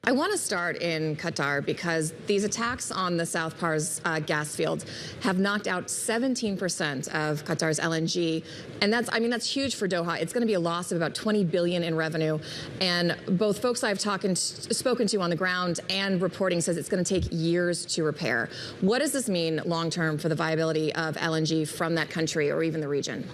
I want to start in Qatar because these attacks on the South Pars gas fields have knocked out 17% of Qatar's LNG, and that's huge for Doha. It's going to be a loss of about 20 billion in revenue, and both folks I've spoken to on the ground and reporting says it's going to take years to repair. What does this mean long term for the viability of LNG from that country or even the region?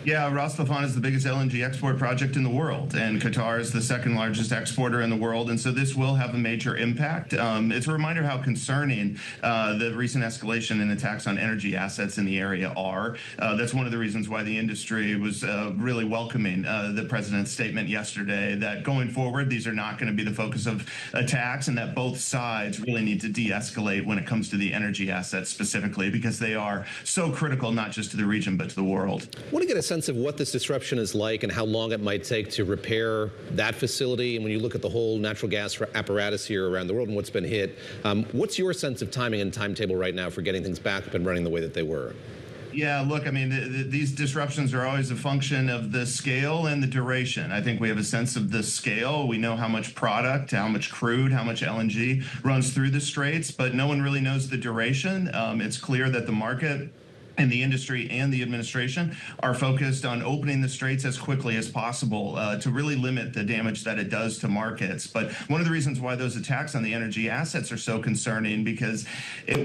Yeah, Ras Laffan is the biggest LNG export project in the world, and Qatar is the second largest exporter in the world, and so this will have a major impact. It's a reminder how concerning the recent escalation in attacks on energy assets in the area are. That's one of the reasons why the industry was really welcoming the president's statement yesterday that going forward, these are not going to be the focus of attacks, and that both sides really need to de-escalate when it comes to the energy assets specifically, because they are so critical not just to the region but to the world. I want to get a sense of what this disruption is like and how long it might take to repair that facility. And when you look at the whole natural gas apparatus here around the world and what's been hit, what's your sense of timing and timetable right now for getting things back up and running the way that they were? Yeah, look, I mean, these disruptions are always a function of the scale and the duration. I think we have a sense of the scale. We know how much product, how much crude, how much LNG runs through the straits, but no one really knows the duration. It's clear that the market and the industry and the administration are focused on opening the straits as quickly as possible to really limit the damage that it does to markets. But one of the reasons why those attacks on the energy assets are so concerning, because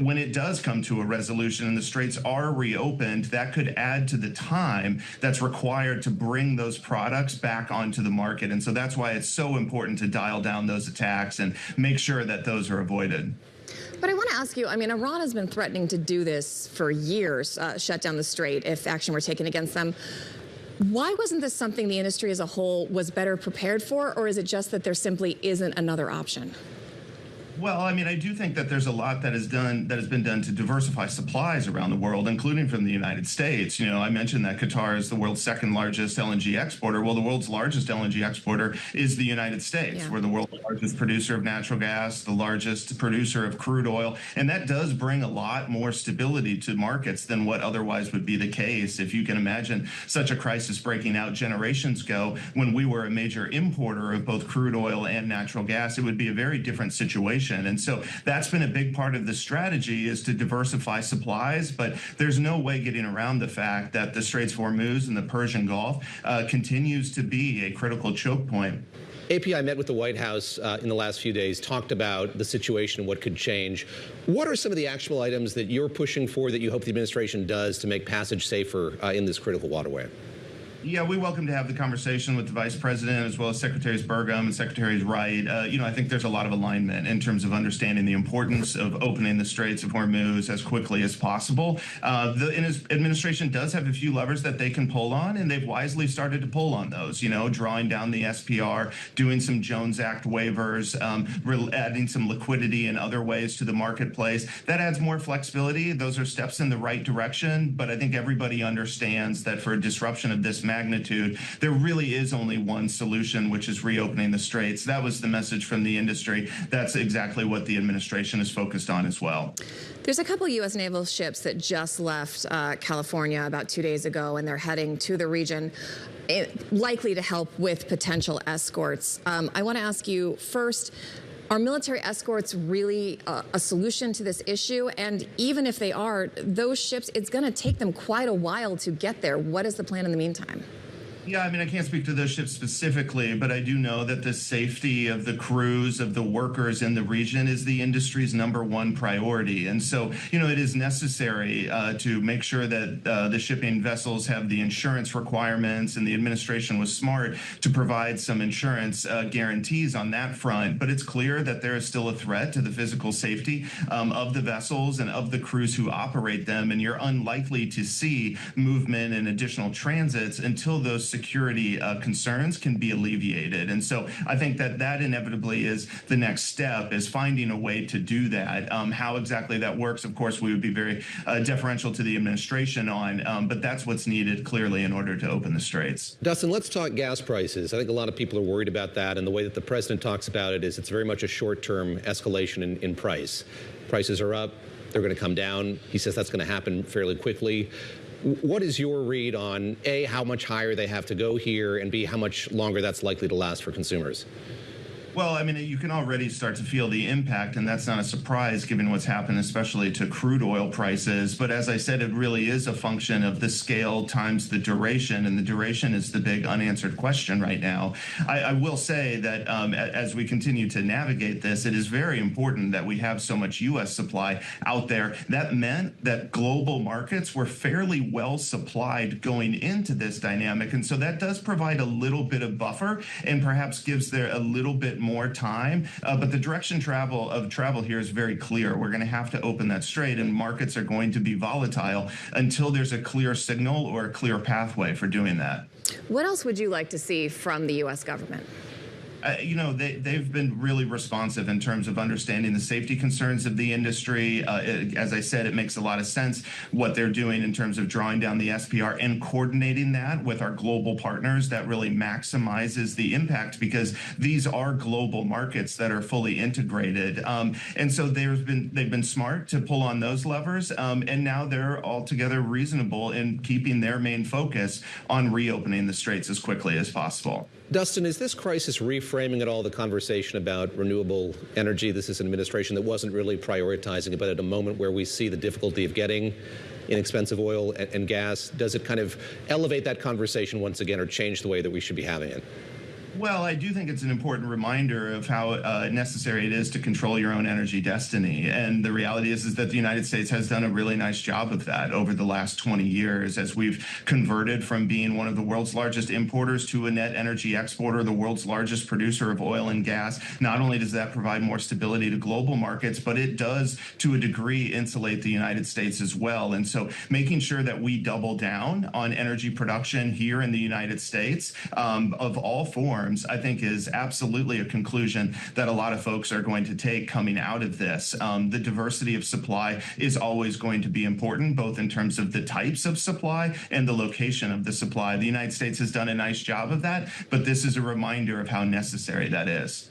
when it does come to a resolution and the straits are reopened, that could add to the time that's required to bring those products back onto the market. And so that's why it's so important to dial down those attacks and make sure that those are avoided. But I want to ask you, I mean, Iran has been threatening to do this for years, shut down the strait if action were taken against them. Why wasn't this something the industry as a whole was better prepared for, or is it just that there simply isn't another option? Well, I mean, I do think that there's a lot that has been done to diversify supplies around the world, including from the United States. You know, I mentioned that Qatar is the world's second largest LNG exporter. Well, the world's largest LNG exporter is the United States. Yeah. We're the world's largest producer of natural gas, the largest producer of crude oil, and that does bring a lot more stability to markets than what otherwise would be the case. If you can imagine such a crisis breaking out generations ago when we were a major importer of both crude oil and natural gas, it would be a very different situation. And so that's been a big part of the strategy, is to diversify supplies. But there's no way getting around the fact that the Straits of Hormuz and the Persian Gulf continues to be a critical choke point. API met with the White House in the last few days, talked about the situation and what could change. What are some of the actual items that you're pushing for that you hope the administration does to make passage safer in this critical waterway? Yeah, we welcome to have the conversation with the Vice President as well as Secretaries Burgum and Secretaries Wright. I think there's a lot of alignment in terms of understanding the importance of opening the Straits of Hormuz as quickly as possible. The administration does have a few levers that they can pull on, and they've wisely started to pull on those, drawing down the SPR, doing some Jones Act waivers, adding some liquidity in other ways to the marketplace. That adds more flexibility. Those are steps in the right direction, but I think everybody understands that for a disruption of this magnitude, there really is only one solution, which is reopening the straits. That was the message from the industry. That's exactly what the administration is focused on as well. There's a couple U.S. naval ships that just left California about 2 days ago, and they're heading to the region, likely to help with potential escorts. I want to ask you first, are military escorts really a solution to this issue? And even if they are, those ships, it's going to take them quite a while to get there. What is the plan in the meantime? Yeah, I mean, I can't speak to those ships specifically, but I do know that the safety of the crews, of the workers in the region is the industry's #1 priority. And so, it is necessary to make sure that the shipping vessels have the insurance requirements, and the administration was smart to provide some insurance guarantees on that front. But it's clear that there is still a threat to the physical safety of the vessels and of the crews who operate them, and you're unlikely to see movement and additional transits until those security concerns can be alleviated. And so I think that inevitably is the next step, is finding a way to do that. How exactly that works, of course, we would be very deferential to the administration on, but that's what's needed clearly in order to open the straits. Dustin, let's talk gas prices. I think a lot of people are worried about that, and the way that the president talks about it is it's very much a short-term escalation in price. Prices are up, they're going to come down. He says that's going to happen fairly quickly. What is your read on, A, how much higher they have to go here, and B, how much longer that's likely to last for consumers? Well, I mean, you can already start to feel the impact, and that's not a surprise given what's happened, especially to crude oil prices. But as I said, it really is a function of the scale times the duration, and the duration is the big unanswered question right now. I will say that as we continue to navigate this, it is very important that we have so much U.S. supply out there. That meant that global markets were fairly well supplied going into this dynamic, and so that does provide a little bit of buffer and perhaps gives there a little bit more time, but the direction of travel here is very clear. We're going to have to open that strait, and markets are going to be volatile until there's a clear signal or a clear pathway for doing that. What else would you like to see from the U.S. government? They've been really responsive in terms of understanding the safety concerns of the industry. As I said, it makes a lot of sense what they're doing in terms of drawing down the SPR and coordinating that with our global partners. That really maximizes the impact because these are global markets that are fully integrated. And so they've been smart to pull on those levers, and now they're altogether reasonable in keeping their main focus on reopening the straits as quickly as possible. Dustin, is this crisis reframing at all the conversation about renewable energy? This is an administration that wasn't really prioritizing it, but at a moment where we see the difficulty of getting inexpensive oil and gas, does it kind of elevate that conversation once again or change the way that we should be having it? Well, I do think it's an important reminder of how necessary it is to control your own energy destiny. And the reality is that the United States has done a really nice job of that over the last 20 years as we've converted from being one of the world's largest importers to a net energy exporter, the world's largest producer of oil and gas. Not only does that provide more stability to global markets, but it does, to a degree, insulate the United States as well. And so making sure that we double down on energy production here in the United States of all forms, I think is absolutely a conclusion that a lot of folks are going to take coming out of this. The diversity of supply is always going to be important, both in terms of the types of supply and the location of the supply. The United States has done a nice job of that, but this is a reminder of how necessary that is.